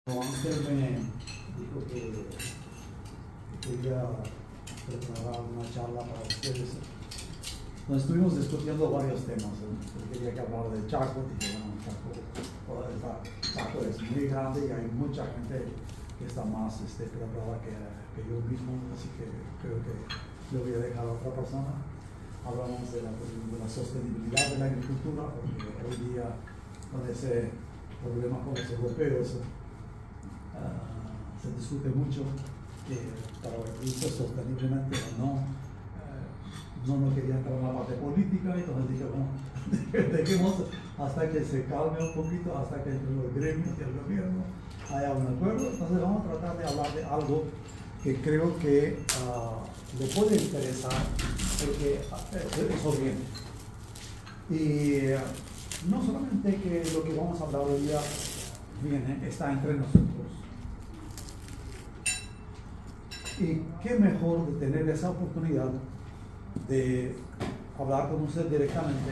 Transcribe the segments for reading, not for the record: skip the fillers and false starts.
Antes me dijo que quería preparar una charla para ustedes. Nos estuvimos discutiendo varios temas. Él quería que hablara de Chaco. Dije, bueno, Chaco es muy grande y hay mucha gente que está más preparada que yo mismo, así que creo que yo voy a dejar a otra persona. Hablamos de la sostenibilidad de la agricultura, porque hoy día con ese problema con los europeos se discute mucho que para producir sosteniblemente o no. No quería entrar en la parte política, entonces dije, bueno, dejemos hasta que se calme un poquito, hasta que entre los gremios y el gobierno haya un acuerdo. Entonces vamos a tratar de hablar de algo que creo que le puede interesar, porque es oriente. Y no solamente que lo que vamos a hablar hoy día está entre nosotros. Y qué mejor de tener esa oportunidad de hablar con usted directamente,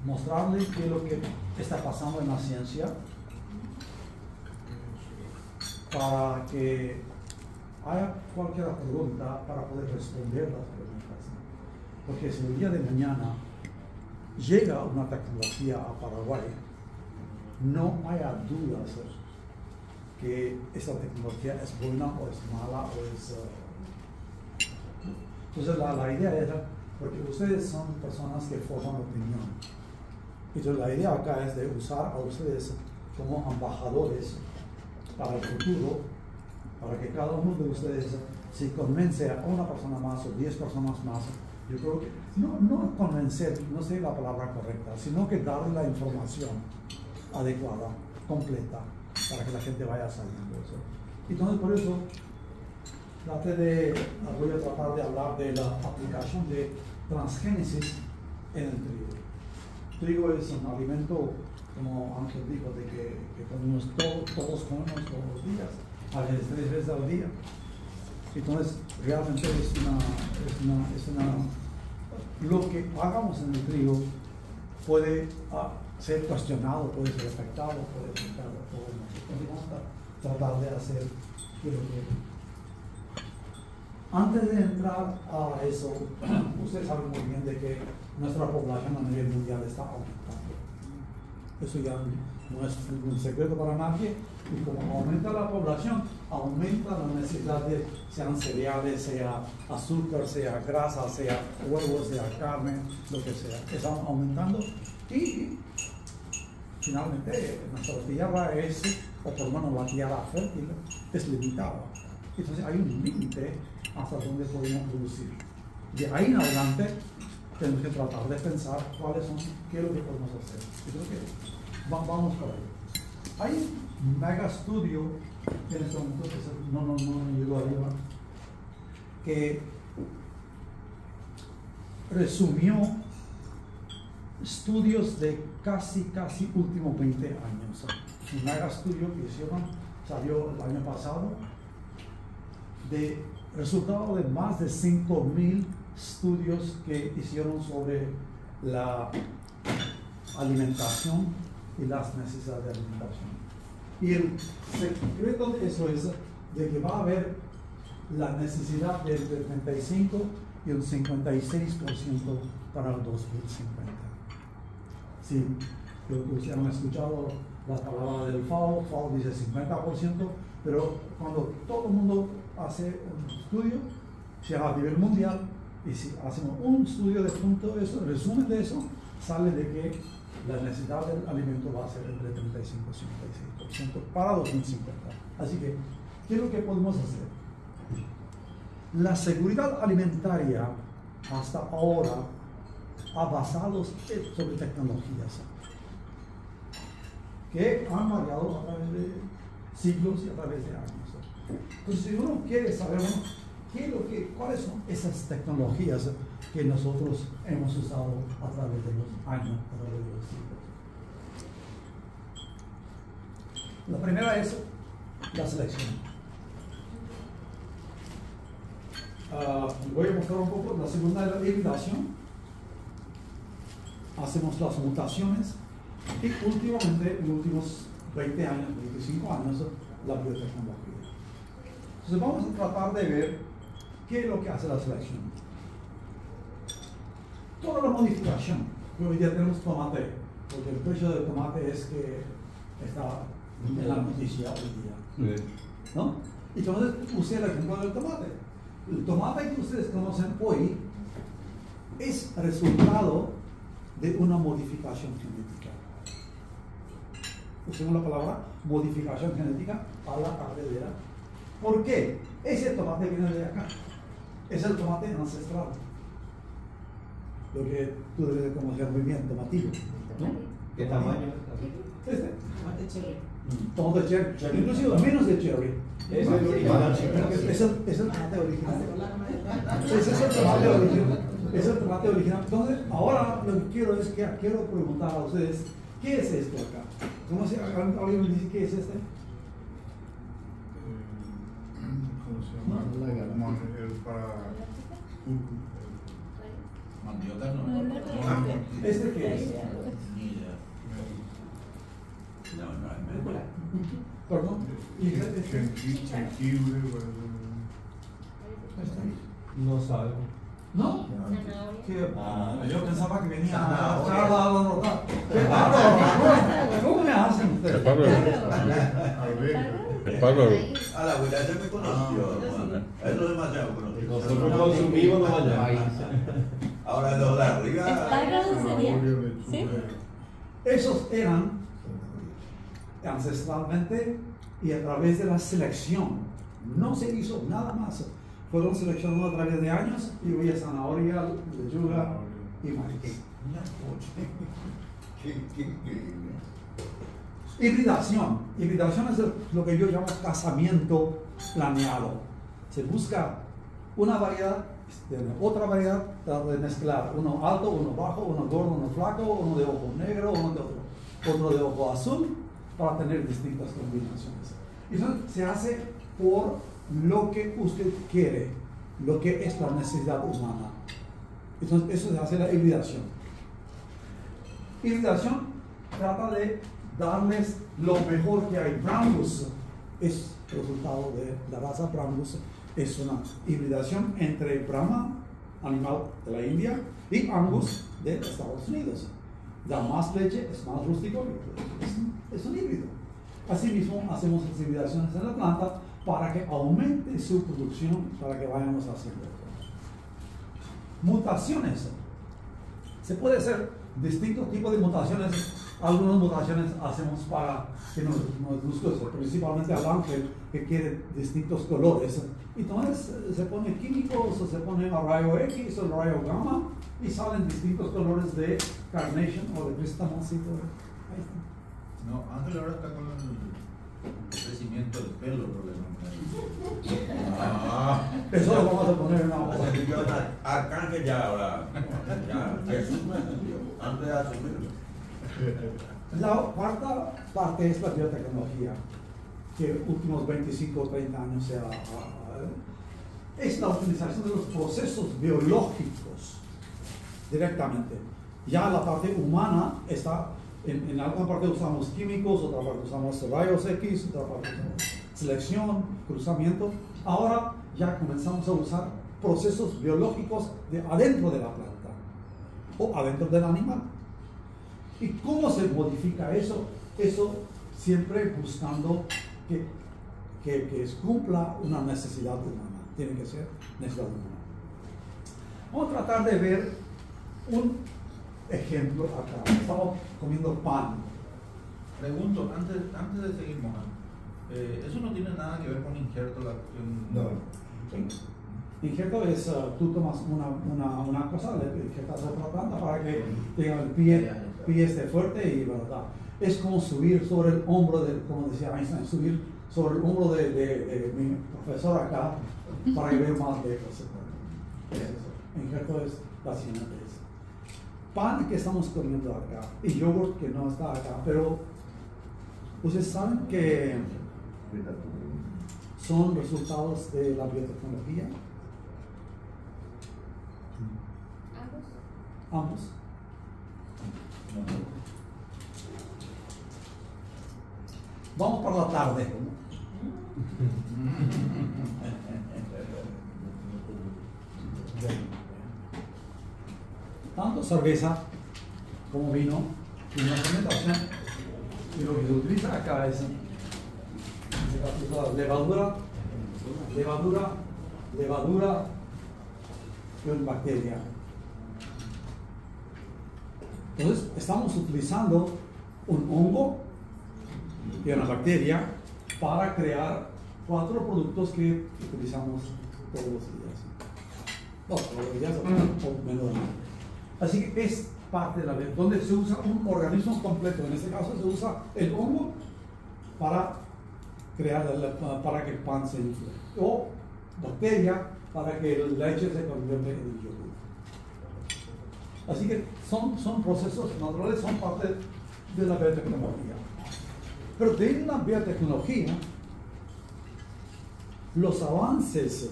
mostrarle qué es lo que está pasando en la ciencia, para que haya cualquier pregunta para poder responder las preguntas. Porque si el día de mañana llega una tecnología a Paraguay, no haya dudas que esa tecnología es buena o es mala o es... Entonces la idea era, porque ustedes son personas que forman opinión, entonces la idea acá es de usar a ustedes como embajadores para el futuro, para que cada uno de ustedes, si convence a una persona más o 10 personas más, yo creo que, no convencer, no sé la palabra correcta, sino que darle la información adecuada, completa, para que la gente vaya saliendo eso. Entonces por eso voy a tratar de hablar de la aplicación de transgénesis en el trigo. El trigo es un alimento, como Ángel dijo, de que comemos todos comemos todos los días, a veces 3 veces al día. Entonces realmente lo que hagamos en el trigo puede ser cuestionado, puede ser afectado, puede ser todo. Entonces vamos a tratar de hacer lo que... Antes de entrar a eso, ustedes saben muy bien de que nuestra población a nivel mundial está aumentando. Eso ya no es un secreto para nadie. Y como aumenta la población, aumenta la necesidad de sean cereales, sea azúcar, sea grasa, sea huevos, sea carne, lo que sea. Están aumentando y finalmente nuestra tierra es, o por lo menos la tierra fértil, es limitada. Entonces hay un límite hasta donde podemos producir. De ahí en adelante tenemos que tratar de pensar qué es lo que podemos hacer. Yo creo que vamos por ahí. Hay un mega estudio en este momento que no llegó arriba, que resumió estudios de casi últimos 20 años. Un mega estudio que hicieron, salió el año pasado, de resultado de más de 5.000 estudios que hicieron sobre la alimentación y las necesidades de alimentación. Y el secreto de eso es de que va a haber la necesidad de entre 35 y un 56% para el 2050. Sí, creo que ustedes han escuchado las palabras del FAO. FAO dice 50%, pero cuando todo el mundo hace un estudio, se va a nivel mundial, y si hacemos un estudio de punto de eso, resumen de eso, sale de que la necesidad del alimento va a ser entre 35 y 56% para 2050. Así que, ¿qué es lo que podemos hacer? La seguridad alimentaria hasta ahora ha basado sobre tecnologías que han variado a través de siglos y a través de años. Entonces, si uno quiere saber cuáles son esas tecnologías que nosotros hemos usado a través de los años, a través de los siglos. La primera es la selección. Voy a mostrar un poco. La segunda es la hibridación. Hacemos las mutaciones. Y últimamente, en los últimos 20 años, 25 años, la biotecnología. Entonces vamos a tratar de ver qué es lo que hace la selección. Toda la modificación, que hoy día tenemos tomate, porque el precio del tomate es que está en la noticia hoy día. ¿No? Entonces usé el ejemplo del tomate. El tomate que ustedes conocen hoy es resultado de una modificación genética. Usemos la palabra modificación genética a la carretera. ¿Por qué? Ese tomate viene de acá. Es el tomate ancestral. Lo que tú debes de conocer muy bien, tomatillo. ¿No? ¿Qué tamaño? Este. Tomate cherry. Tomate cherry. Inclusive menos de cherry. Es el original. Es el tomate original. Ese es el tomate original. Es el tomate original. Entonces, ahora lo que quiero es que quiero preguntar a ustedes, ¿qué es esto acá? ¿Cómo se alguien me dice qué es este? ¿Cómo se llama? Para mandioca no. ¿Este qué es? Ni idea. No, no es Perdón. ¿Y este? jengibre, No sabe. ¿No? ¿Qué? Yo pensaba que venía ¡Qué bárbaro! ¿Cómo me hacen ustedes? a la abuela se me conoció. Eso es demasiado conocido. Nosotros consumimos maíz. Ahora los de arriba. ¿Espárragos sería? ¿Sí? Esos eran ancestralmente y a través de la selección. No se hizo nada más. Fueron seleccionados a través de años y hoy es zanahoria, lechuga y maíz. Qué increíble. Hibridación. Hibridación es lo que yo llamo casamiento planeado. Se busca una variedad, otra variedad, trata de mezclar uno alto, uno bajo, uno gordo, uno flaco, uno de ojo negro, uno de otro de ojo azul, para tener distintas combinaciones. Eso se hace por lo que usted quiere, lo que es la necesidad humana. Entonces, eso se hace la hibridación. Hibridación trata de darles lo mejor que hay. Brangus es resultado de la raza Brangus, es una hibridación entre Brahma, animal de la India, y Angus de Estados Unidos. Da más leche, es más rústico, es un híbrido. Asimismo, hacemos las hibridaciones en la planta para que aumente su producción, para que vayamos haciendo mutaciones. Se puede hacer distintos tipos de mutaciones. Algunas mutaciones hacemos para que nos guste, principalmente al ángel que quiere distintos colores. Entonces se pone químicos o se pone a rayo X o rayo gamma y salen distintos colores de carnation o de cristamoncito. Ahí está. No, Ángel ahora está con el crecimiento del pelo, Eso lo vamos a poner en una hoja. Arcángel ya ahora. Ya, Jesús me entendió. Antes de asumirlo. La cuarta parte es la biotecnología, que en los últimos 25 o 30 años es la utilización de los procesos biológicos directamente. Ya la parte humana está, en alguna parte usamos químicos, otra parte usamos rayos X, otra parte usamos selección, cruzamiento. Ahora ya comenzamos a usar procesos biológicos de adentro de la planta o adentro del animal. ¿Y cómo se modifica eso? Eso siempre buscando que cumpla una necesidad humana. Tiene que ser necesidad humana. Vamos a tratar de ver un ejemplo acá. Estamos comiendo pan. Pregunto, antes de seguir, Mohan, eso no tiene nada que ver con injerto, la cuestión. No. Injerto es, tú tomas una cosa, le injertas otra planta para que tenga el pie esté fuerte y verdad. Es como subir sobre el hombro como decía Einstein, subir sobre el hombro de mi profesor acá para que vea más lejos. Injerto es básicamente eso. Pan que estamos comiendo acá y yogurt que no está acá, pero ustedes saben que son resultados de la biotecnología. Ambos. Vamos para la tarde. Tanto cerveza como vino y una fermentación. Y lo que se utiliza acá es levadura y bacteria. Entonces estamos utilizando un hongo y una bacteria para crear 4 productos que utilizamos todos los días. No, todos los días o menos. Así que es parte de la vida, donde se usa un organismo completo. En este caso se usa el hongo para crear para que el pan se infle, o bacteria para que la leche se convierta en el yogur. Así que son procesos naturales, son parte de la biotecnología. Pero de la biotecnología, los avances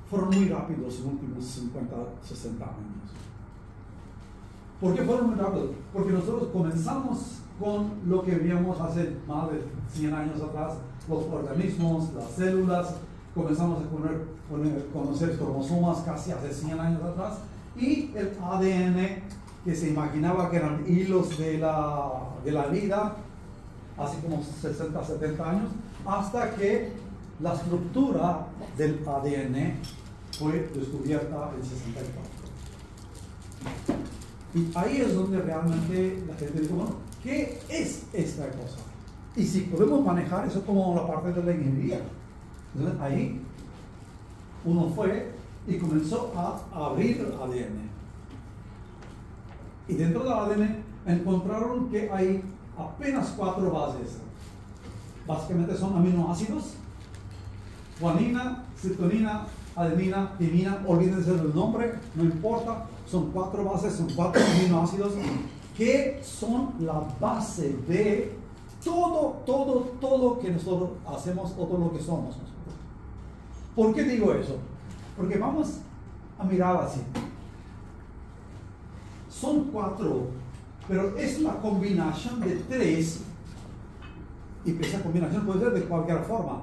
fueron muy rápidos en los últimos 50, 60 años. ¿Por qué fueron muy rápidos? Porque nosotros comenzamos con lo que veíamos hace más de 100 años atrás, los organismos, las células, comenzamos a conocer cromosomas casi hace 100 años atrás, y el ADN, que se imaginaba que eran hilos de la vida, hace como 60, 70 años, hasta que la estructura del ADN fue descubierta en 64. Y ahí es donde realmente la gente dijo, bueno, ¿qué es esta cosa? Y si podemos manejar eso como la parte de la ingeniería. Entonces ahí uno fue y comenzó a abrir el ADN. Y dentro del ADN encontraron que hay apenas 4 bases. Básicamente son aminoácidos: guanina, citonina, adenina, timina. Olvídense del nombre, no importa. Son 4 bases, son 4 aminoácidos que son la base de todo que nosotros hacemos, o todo lo que somos nosotros. ¿Por qué digo eso? Porque vamos a mirar así. Son 4, pero es la combinación de 3, y esa combinación puede ser de cualquier forma.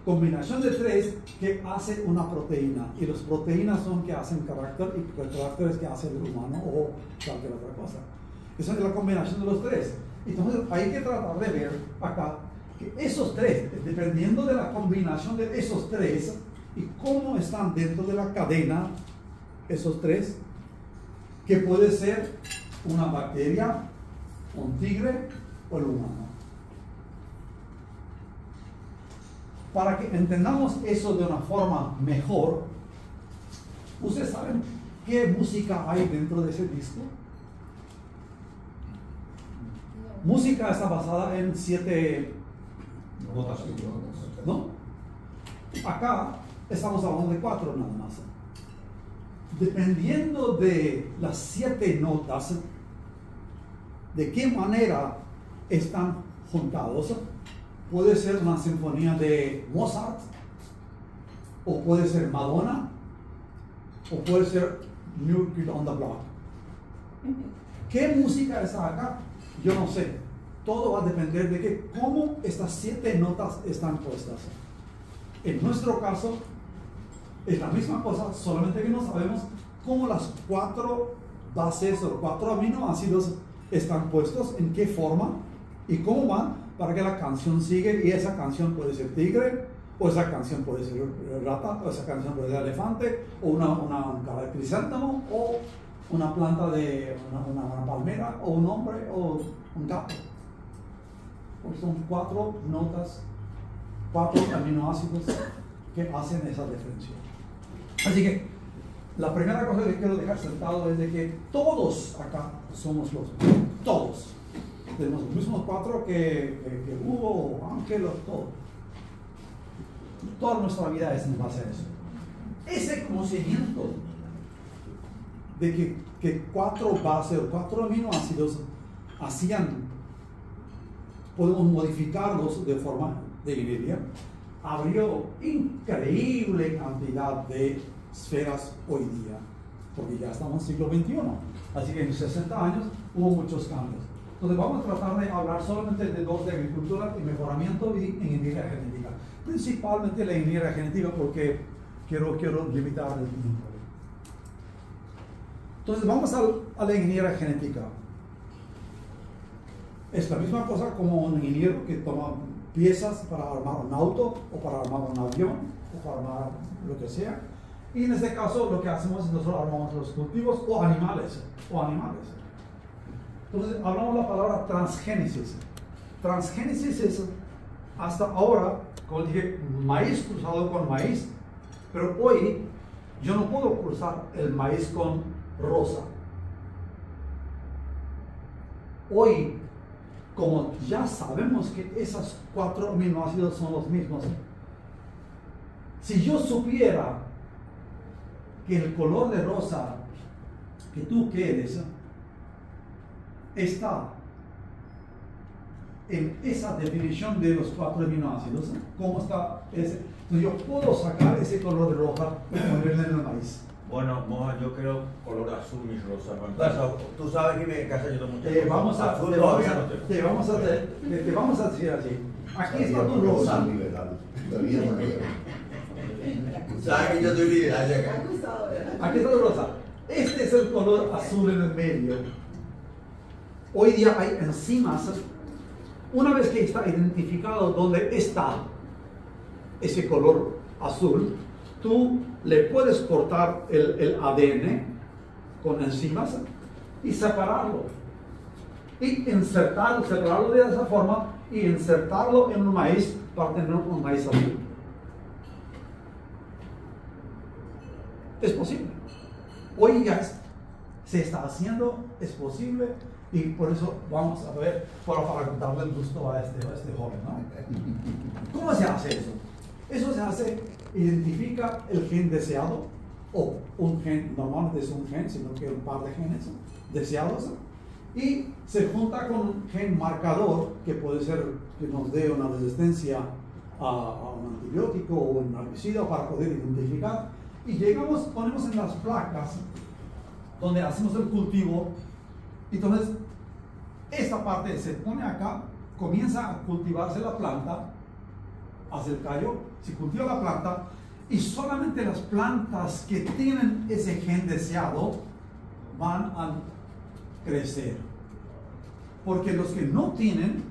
Combinación de 3 que hace una proteína, y las proteínas son que hacen carácter, y el carácter es que hace el humano o cualquier otra cosa. Esa es la combinación de los 3. Entonces hay que tratar de ver acá que esos 3, dependiendo de la combinación de esos 3 y cómo están dentro de la cadena, esos 3, que puede ser una bacteria, un tigre o el humano. Para que entendamos eso de una forma mejor, ¿ustedes saben qué música hay dentro de ese disco? Música está basada en 7 notas. ¿No? Acá estamos hablando de 4 nada más. Dependiendo de las 7 notas, de qué manera están juntados, puede ser una sinfonía de Mozart, o puede ser Madonna, o puede ser New Kid on the Block. ¿Qué música está acá? Yo no sé. Todo va a depender de cómo estas 7 notas están puestas. En nuestro caso, es la misma cosa, solamente que no sabemos cómo las 4 bases o 4 aminoácidos están puestos, en qué forma y cómo van, para que la canción siga. Y esa canción puede ser tigre, o esa canción puede ser rata, o esa canción puede ser elefante, o un crisantemo, o una planta de una palmera, o un hombre, o un gato. Pues son 4 notas, 4 aminoácidos que hacen esa diferencia. Así que la primera cosa que quiero dejar sentado es de que todos acá somos los mismos. Todos tenemos los mismos 4 que Hugo, Ángel, todo. Toda nuestra vida es en base a eso. Ese conocimiento de que 4 bases o 4 aminoácidos podemos modificarlos de forma de ingeniería, abrió increíble cantidad de esferas hoy día, porque ya estamos en el siglo XXI. Así que en 60 años hubo muchos cambios. Entonces vamos a tratar de hablar solamente de dos, de agricultura y mejoramiento y ingeniería genética. Principalmente la ingeniería genética porque quiero limitar el tiempo. Entonces vamos a la ingeniería genética. Es la misma cosa como un ingeniero que toma piezas para armar un auto o para armar un avión o para armar lo que sea. Y en este caso lo que hacemos es nosotros armamos los cultivos o animales. Entonces hablamos la palabra transgénesis. Transgénesis es hasta ahora, como dije, maíz cruzado con maíz, pero hoy yo no puedo cruzar el maíz con rosa. Hoy, como ya sabemos que esos 4 aminoácidos son los mismos, si yo supiera que el color de rosa que tú quieres está en esa definición de los 4 aminoácidos, ¿cómo está ese? Entonces yo puedo sacar ese color de roja y ponerle en el maíz. Bueno, Moja, yo creo color azul y rosa. Bueno, tú sabes que en mi casa yo tomo mucho Te vamos a decir así. Aquí está tu rosa. ¿Sabes que yo estoy liberal acá? Aquí está tu rosa. Este es el color azul en el medio. Hoy día hay enzimas. Una vez que está identificado dónde está ese color azul, tú le puedes cortar el ADN con enzimas y separarlo. Y separarlo de esa forma y insertarlo en un maíz para tener un maíz azul. Es posible. Hoy ya se está haciendo, es posible, y por eso vamos a ver, para darle el gusto a este joven, ¿no? ¿Cómo se hace eso? Eso se hace, identifica el gen deseado, o un gen, normalmente es un gen, sino que un par de genes deseados, y se junta con un gen marcador, que puede ser que nos dé una resistencia a un antibiótico o un herbicida para poder identificar, y ponemos en las placas donde hacemos el cultivo. Entonces, esta parte se pone acá, comienza a cultivarse la planta, hace el callo, se cultiva la planta, y solamente las plantas que tienen ese gen deseado van a crecer. Porque los que no tienen,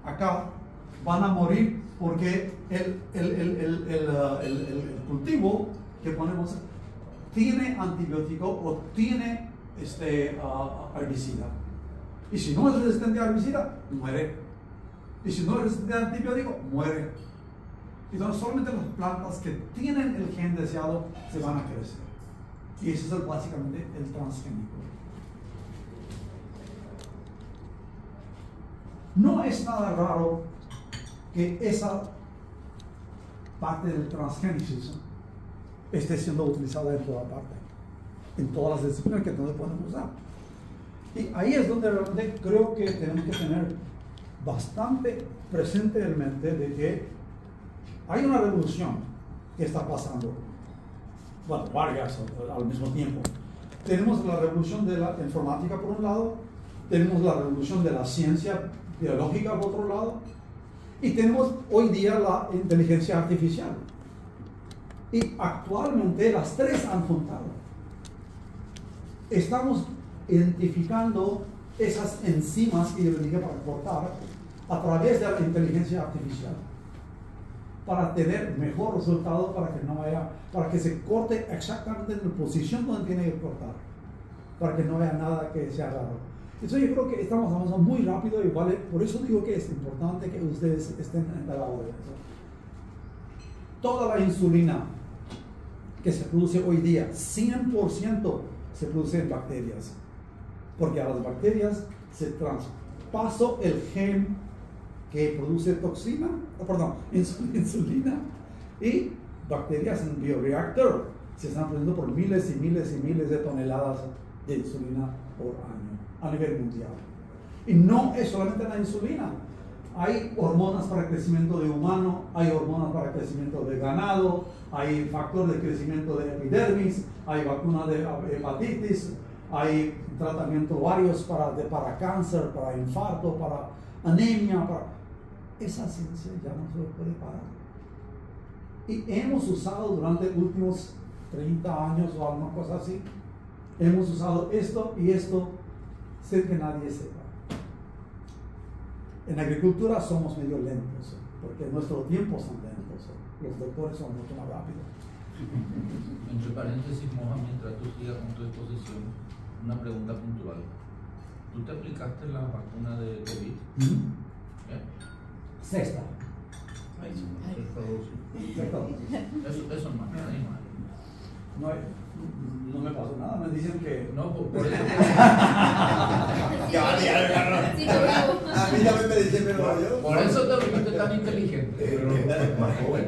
acá, van a morir porque el cultivo que ponemos tiene antibiótico o tiene herbicida. Y si no es resistente a herbicida, muere. Y si no es resistente a antibiótico, muere. Entonces solamente las plantas que tienen el gen deseado se van a crecer. Y eso es básicamente el transgénico. No es nada raro que esa parte del transgénesis esté siendo utilizada en toda parte, en todas las disciplinas que no se pueden usar. Y ahí es donde realmente creo que tenemos que tener bastante presente en mente de que hay una revolución que está pasando, bueno, varias al mismo tiempo. Tenemos la revolución de la informática por un lado, tenemos la revolución de la ciencia biológica por otro lado, y tenemos hoy día la inteligencia artificial. Y actualmente las tres han juntado. Estamos identificando esas enzimas que yo dije para cortar a través de la inteligencia artificial, para tener mejor resultado, para que se corte exactamente en la posición donde tiene que cortar, para que no haya nada que sea raro. Entonces yo creo que estamos avanzando muy rápido y vale, por eso digo que es importante que ustedes estén enterados de eso. Toda la insulina que se produce hoy día, 100% se produce en bacterias, porque a las bacterias se traspasó el gen que produce insulina, y bacterias en bioreactor se están produciendo por miles y miles y miles de toneladas de insulina por año a nivel mundial. Y no es solamente la insulina, hay hormonas para el crecimiento de humano, hay hormonas para el crecimiento de ganado, hay factor de crecimiento de epidermis, hay vacuna de hepatitis, hay tratamientos varios para cáncer, para infarto, para anemia, esa ciencia ya no se puede parar. Y hemos usado durante los últimos 30 años o alguna cosa así, hemos usado esto y esto sin que nadie sepa. En agricultura somos medio lentos, porque nuestros tiempos son lentos, los doctores son mucho más rápidos. Entre paréntesis, Moja, mientras tú sigas con tu exposición, una pregunta puntual. ¿Tú te aplicaste la vacuna de COVID? Sexta. Eso no es nada. No me pasó nada, me dicen que... No, por eso... A mí también me dicen, pero yo... Por eso te volviste tan inteligente. Pero más joven.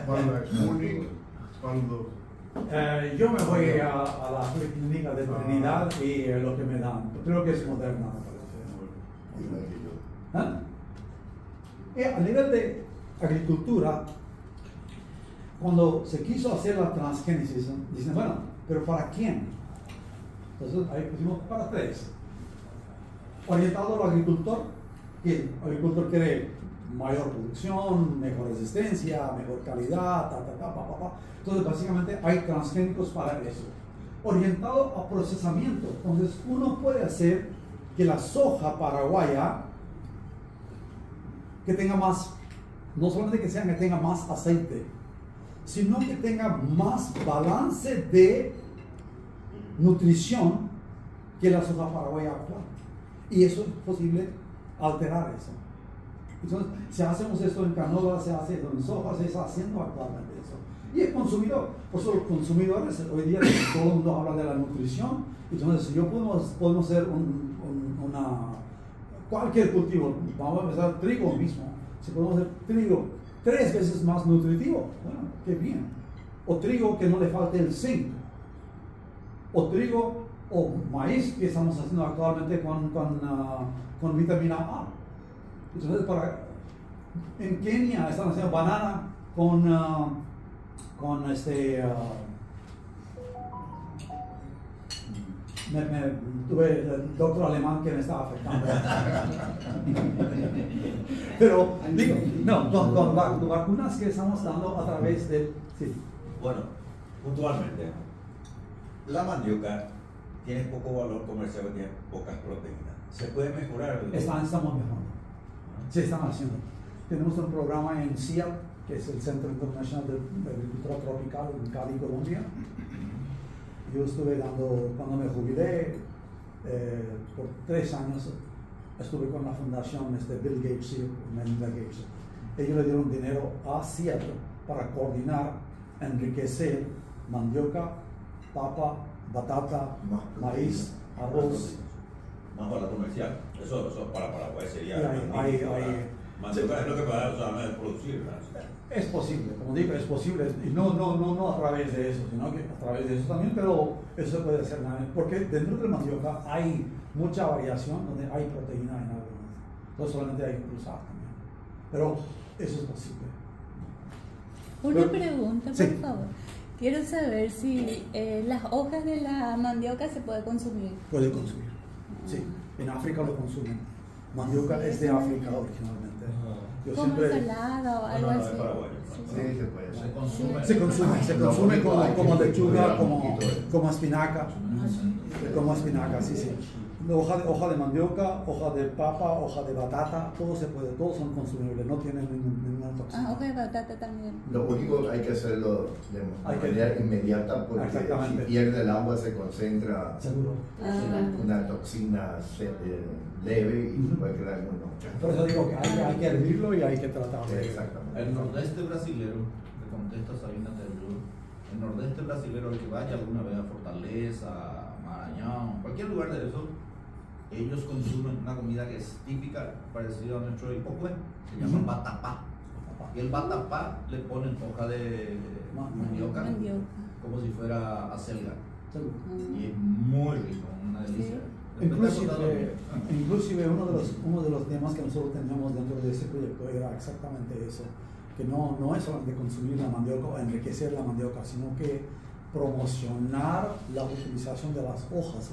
¿Cuándo la Sputnik? ¿Cuándo? Yo me voy a la clínica de Trinidad y lo que me dan. Creo que es Moderna, me parece. A nivel de agricultura, cuando se quiso hacer la transgénesis, dicen, bueno, pero ¿para quién? Entonces ahí pusimos para 3. Orientado al agricultor, que el agricultor quiere mayor producción, mejor resistencia, mejor calidad, Entonces básicamente hay transgénicos para eso. Orientado a procesamiento, entonces uno puede hacer que la soja paraguaya que tenga más, no solamente que tenga más aceite, sino que tenga más balance de nutrición que la soja paraguaya actual. Y eso es posible alterar eso. Entonces, si hacemos esto en canola, se hace esto en soja, se está haciendo actualmente eso. Y el consumidor, por eso los consumidores, hoy día todo el mundo habla de la nutrición, entonces si yo podemos hacer cualquier cultivo, vamos a empezar trigo mismo, si podemos hacer trigo 3 veces más nutritivo, bueno, qué bien. O trigo que no le falte el zinc, o trigo o maíz que estamos haciendo actualmente con vitamina A. Entonces, en Kenia están haciendo banana con tuve el doctor alemán que me estaba afectando. Pero digo, no, con vacunas que estamos dando a través de... Sí. Bueno, puntualmente, la mandioca tiene poco valor comercial, tiene pocas proteínas. ¿Se puede mejorar? Estamos mejorando. Sí, están haciendo. Tenemos un programa en CIAP, que es el Centro Internacional de Agricultura Tropical en Cali, Colombia. Yo estuve dando, cuando me jubilé, por 3 años, estuve con la fundación Bill Gates y Melinda Gates. Ellos le dieron dinero a Seattle para coordinar, enriquecer mandioca, papa, batata, maíz, arroz. Más barato comercial. Eso para Paraguay sería. Mandioca es lo que para producir. Es posible, como digo, es posible, y no a través de eso, sino que a través de eso también, pero eso se puede hacer también, porque dentro de la mandioca hay mucha variación donde hay proteína en algunas, entonces solamente hay que cruzar también, pero eso es posible. Una pregunta, por sí. favor. Quiero saber si las hojas de la mandioca se puede consumir. Puede consumir, sí, en África lo consumen. Mandioca es de África originalmente. Yo como siempre... ensalada o algo así. Sí, se puede. Se consume. como lechuga, como espinaca. Como espinaca, sí. Hoja de mandioca, hoja de papa, hoja de batata, todo se puede, todos son consumibles, no tienen ninguna toxina. Hoja de batata también. Lo único hay que hacerlo de manera inmediata porque si pierde el agua se concentra una toxina leve y se puede crear un noche. Por eso digo que hay que hervirlo y hay que tratarlo. Exactamente. El nordeste brasilero, le contesta Sabina Terrur, el nordeste brasilero, el que vaya alguna vez a Fortaleza, Maranhão, cualquier lugar de eso, ellos consumen una comida que es típica, parecida a nuestro hipocue, se llama batapá. Y el batapá le ponen hoja de mandioca como si fuera acelga. Y es muy rico, una delicia. Inclusive uno de los temas que nosotros teníamos dentro de ese proyecto era exactamente eso, que no es solamente consumir la mandioca o enriquecer la mandioca, sino que promocionar la utilización de las hojas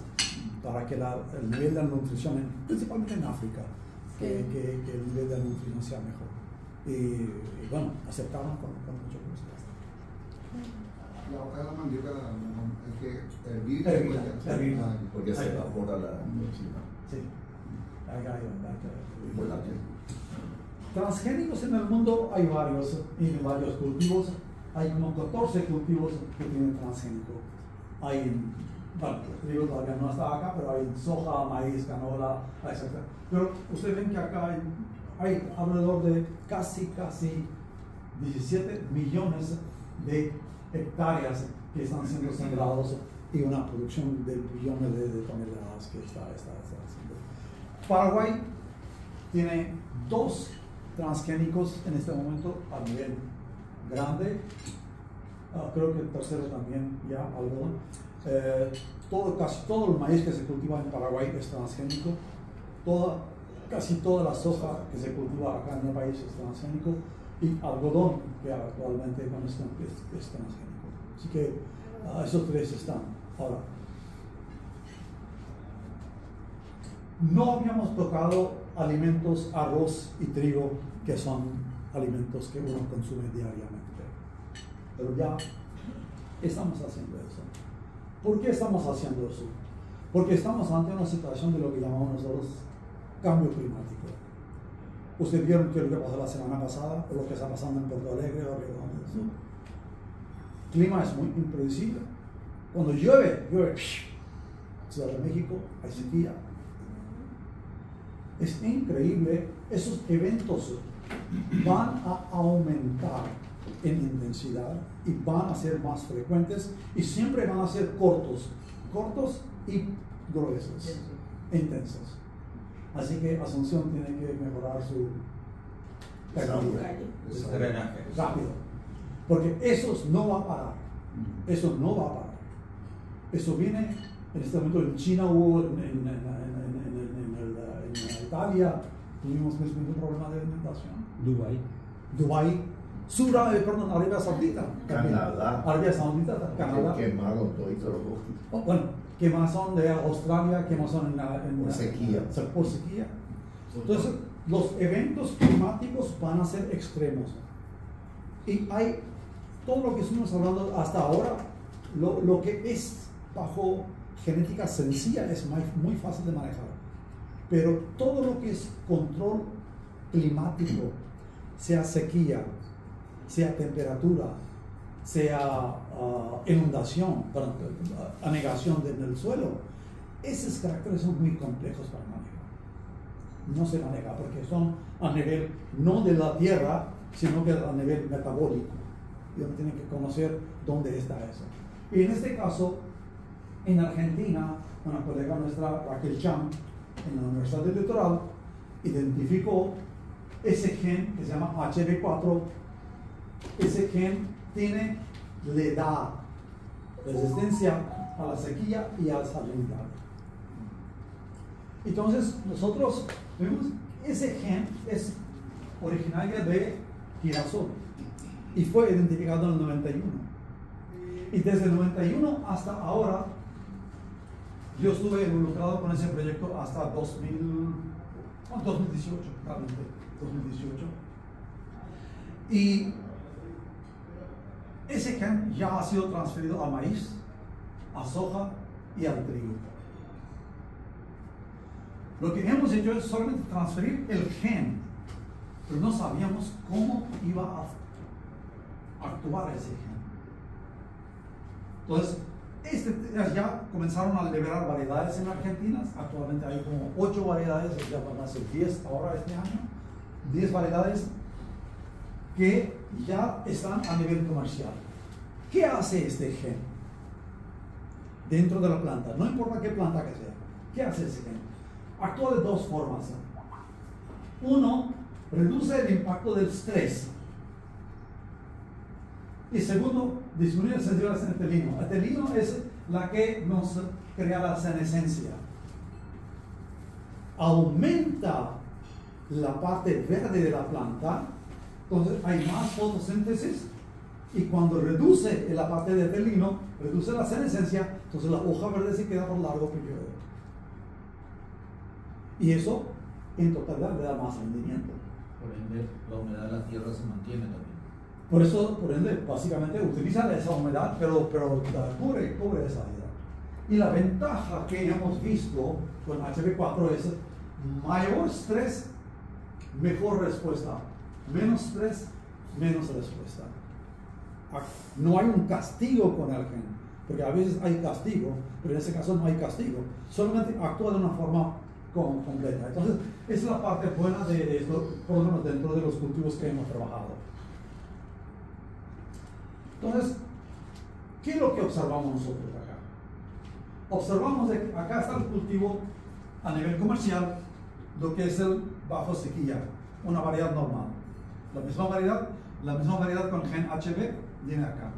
para que el nivel de nutrición, principalmente en África, que el nivel de nutrición sea mejor. Y bueno, aceptaron con mucho gusto. La hoja de la mandioca hay que hervir. Porque se evapora la toxina. Sí. Volátil. Transgénicos en el mundo hay varios, en varios cultivos. Hay como 14 cultivos que tienen transgénico. Hay, bueno, el trigo todavía no está acá, pero hay soja, maíz, canola, etc. Pero ustedes ven que acá hay alrededor de casi 17 millones de hectáreas que están siendo sembrados y una producción de billones de toneladas que está haciendo. Paraguay tiene 2 transgénicos en este momento a nivel grande. Creo que el tercero también ya algodón. Casi todo el maíz que se cultiva en Paraguay es transgénico. Casi toda la soja que se cultiva acá en el país es transgénico, y algodón que actualmente es transgénico. Así que esos 3 están. Ahora, no habíamos tocado alimentos, arroz y trigo, que son alimentos que uno consume diariamente. Pero ya estamos haciendo eso. ¿Por qué estamos haciendo eso? Porque estamos ante una situación de lo que llamamos nosotros cambio climático. Ustedes vieron que lo que pasó la semana pasada, o lo que está pasando en Porto Alegre o Río Grande del Sur. El clima es muy impredecible. Cuando llueve, Ciudad de México, hay sequía. Es increíble, esos eventos van a aumentar en intensidad y van a ser más frecuentes, y siempre van a ser cortos y gruesos, intensos. Así que Asunción tiene que mejorar su drenaje rápido, porque eso no va a parar. Eso no va a parar. Eso viene en este momento en China, hubo en Italia, tuvimos un problema de inundación. Dubái, Arabia Saudita. Canadá. Arabia Saudita, Canadá. Quemaron todos los bosques. Bueno, quemazón de Australia, quemazón por sequía. Por sequía. Entonces, los eventos climáticos van a ser extremos. Y hay todo lo que estuvimos hablando hasta ahora, lo que es bajo genética sencilla es muy fácil de manejar. Pero todo lo que es control climático, sea sequía, sea temperatura, sea inundación, anegación del suelo, esos caracteres son muy complejos para manejar. No se maneja porque son a nivel no de la tierra, sino que a nivel metabólico. Y uno tiene que conocer dónde está eso. Y en este caso, en Argentina, una colega nuestra, Raquel Cham, en la Universidad del Litoral, identificó ese gen que se llama HB4. Ese gen le da resistencia a la sequía y a la salinidad. Entonces, nosotros vemos ese gen es originario de girasol y fue identificado en el 91. Y desde el 91 hasta ahora, yo estuve involucrado con ese proyecto hasta 2018, realmente, 2018. Y ese gen ya ha sido transferido a maíz, a soja y al trigo. Lo que hemos hecho es solamente transferir el gen, pero no sabíamos cómo iba a actuar ese gen. Entonces, ya comenzaron a liberar variedades en Argentina. Actualmente hay como 8 variedades, ya van a ser 10 ahora este año. 10 variedades que ya están a nivel comercial. ¿Qué hace este gen dentro de la planta? No importa qué planta que sea. ¿Qué hace ese gen? Actúa de 2 formas. Uno, reduce el impacto del estrés. Y segundo, disminuye el sentido del etelino. El etelino es la que nos crea la senescencia. Aumenta la parte verde de la planta, entonces hay más fotosíntesis, y cuando reduce la parte de etelino, reduce la senescencia, entonces la hoja verde se queda por largo periodo. Y eso en totalidad le da más rendimiento. Por ende, la humedad de la tierra se mantiene también. Por eso, por ende, básicamente utiliza esa humedad, pero cubre esa área. Y la ventaja que hemos visto con HB4 es mayor estrés, mejor respuesta. Menos estrés, menos respuesta. No hay un castigo con el gen, porque a veces hay castigo, pero en ese caso no hay castigo. Solamente actúa de una forma completa. Entonces, esa es la parte buena de esto, por lo menos dentro de los cultivos que hemos trabajado. Entonces, ¿qué es lo que observamos nosotros acá? Observamos que acá está el cultivo a nivel comercial, lo que es el bajo sequía, una variedad normal. La misma variedad con gen HB viene acá.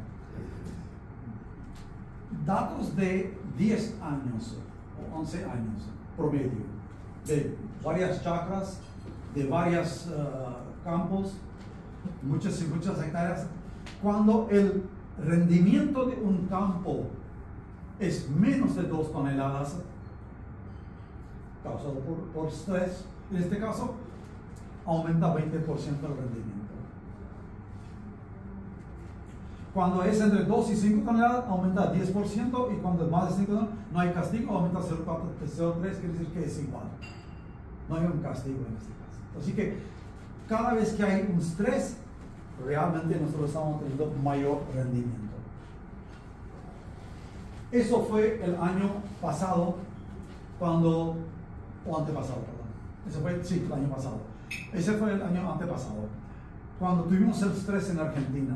Datos de 10 años o 11 años promedio, de varias chacras, de varios campos, muchas y muchas hectáreas. Cuando el rendimiento de un campo es menos de 2 toneladas, causado por estrés, en este caso, aumenta 20% el rendimiento. Cuando es entre 2 y 5 toneladas, aumenta 10%, y cuando es más de 5 toneladas, no hay castigo, aumenta 0,3, quiere decir que es igual. No hay un castigo en este caso. Así que cada vez que hay un estrés, realmente nosotros estamos teniendo mayor rendimiento. Eso fue el año pasado, o antepasado, perdón. El año pasado. Ese fue el año antepasado, cuando tuvimos el estrés en Argentina.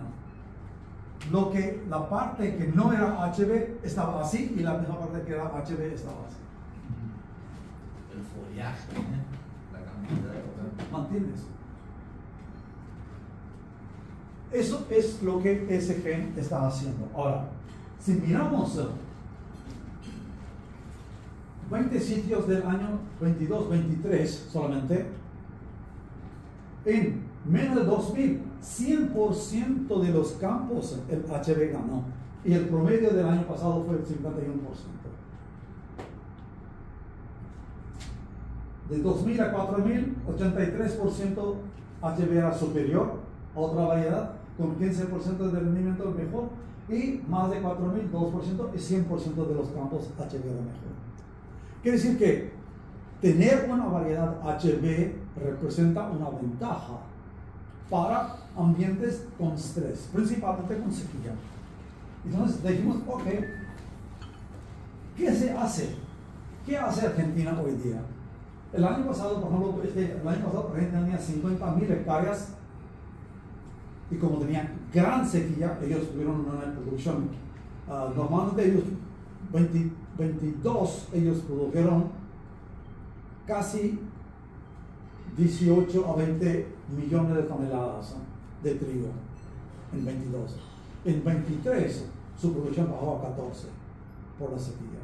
La parte que no era HB estaba así, y la misma parte que era HB estaba así. El follaje, la cantidad de... Mantiene eso. Eso es lo que ese gen está haciendo. Ahora, si miramos 20 sitios del año 22-23 solamente, en menos de 2000, 100% de los campos el HB ganó. Y el promedio del año pasado fue el 51%. De 2000 a 4000, 83% HB era superior a otra variedad, con 15% de rendimiento mejor, y más de 4000, 2%, y 100% de los campos HB era mejor. Quiere decir que tener una variedad HB representa una ventaja para ambientes con estrés, principalmente con sequía. Entonces dijimos, ok, ¿qué se hace? ¿Qué hace Argentina hoy día? El año pasado, por ejemplo, Argentina tenía 50.000 hectáreas, y como tenía gran sequía, ellos tuvieron una producción, normalmente ellos, 22, ellos produjeron casi 18 a 20 millones de toneladas de trigo en 22. En 23 su producción bajó a 14 por la sequía.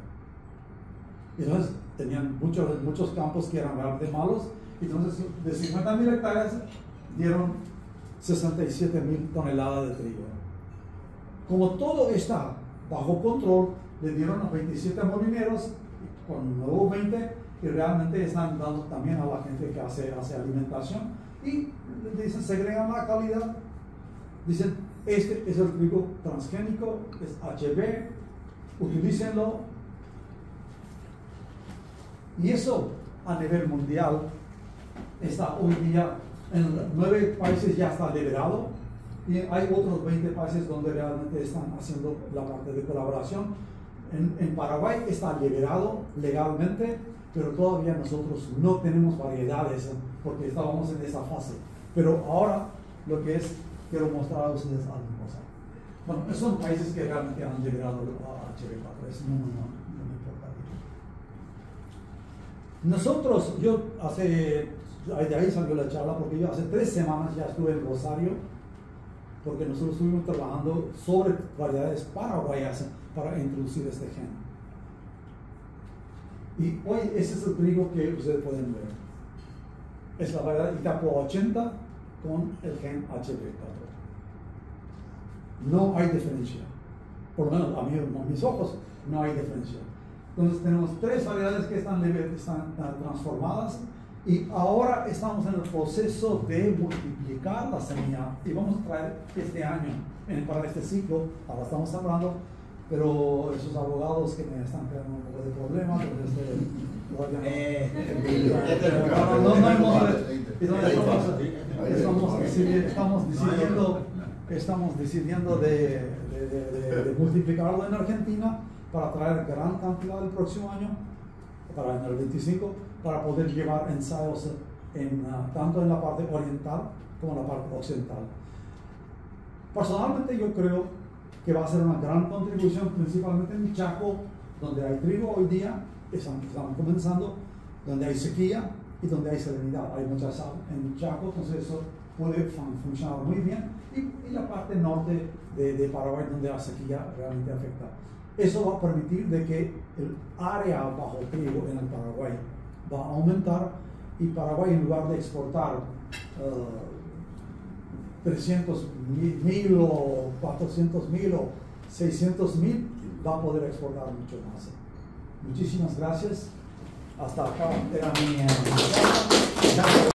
Entonces tenían muchos campos que eran realmente malos. Entonces de 50.000 hectáreas dieron 67.000 toneladas de trigo. Como todo está bajo control, le dieron a 27 molineros con nuevos 20, y realmente están dando también a la gente que hace alimentación, y dicen, segregan la calidad, dicen, este es el trigo transgénico, es HB, utilícenlo. Y eso a nivel mundial está hoy día en 9 países ya está liberado, y hay otros 20 países donde realmente están haciendo la parte de colaboración. En Paraguay está liberado legalmente, pero todavía nosotros no tenemos variedades porque estábamos en esa fase. Pero ahora lo que es, quiero mostrar a ustedes alguna cosa. Bueno, esos son países que realmente han liberado a HB4, eso no me importa. Nosotros, de ahí salió la charla, porque yo hace 3 semanas ya estuve en Rosario, porque nosotros estuvimos trabajando sobre variedades paraguayas para introducir este gen. Y hoy ese es el trigo que ustedes pueden ver. Es la variedad Itapo 80 con el gen HB4. No hay diferencia. Por lo menos a mí, a mis ojos, no hay diferencia. Entonces tenemos 3 variedades que están transformadas y ahora estamos en el proceso de multiplicar la semilla y vamos a traer este año, para este ciclo, ahora estamos hablando, pero esos abogados que me están creando un poco de problemas, estamos decidiendo de multiplicarlo en Argentina para traer gran cantidad el próximo año, para en el 25, para poder llevar ensayos tanto en la parte oriental como en la parte occidental. Personalmente yo creo que va a ser una gran contribución, principalmente en Chaco, donde hay trigo hoy día, estamos comenzando, donde hay sequía y donde hay salinidad, hay mucha sal en Chaco, entonces eso puede funcionar muy bien, y la parte norte de Paraguay, donde la sequía realmente afecta. Eso va a permitir de que el área bajo trigo en el Paraguay va a aumentar, y Paraguay, en lugar de exportar 300.000 o 400.000 o 600.000, va a poder exportar mucho más. Muchísimas gracias. Hasta acá era mi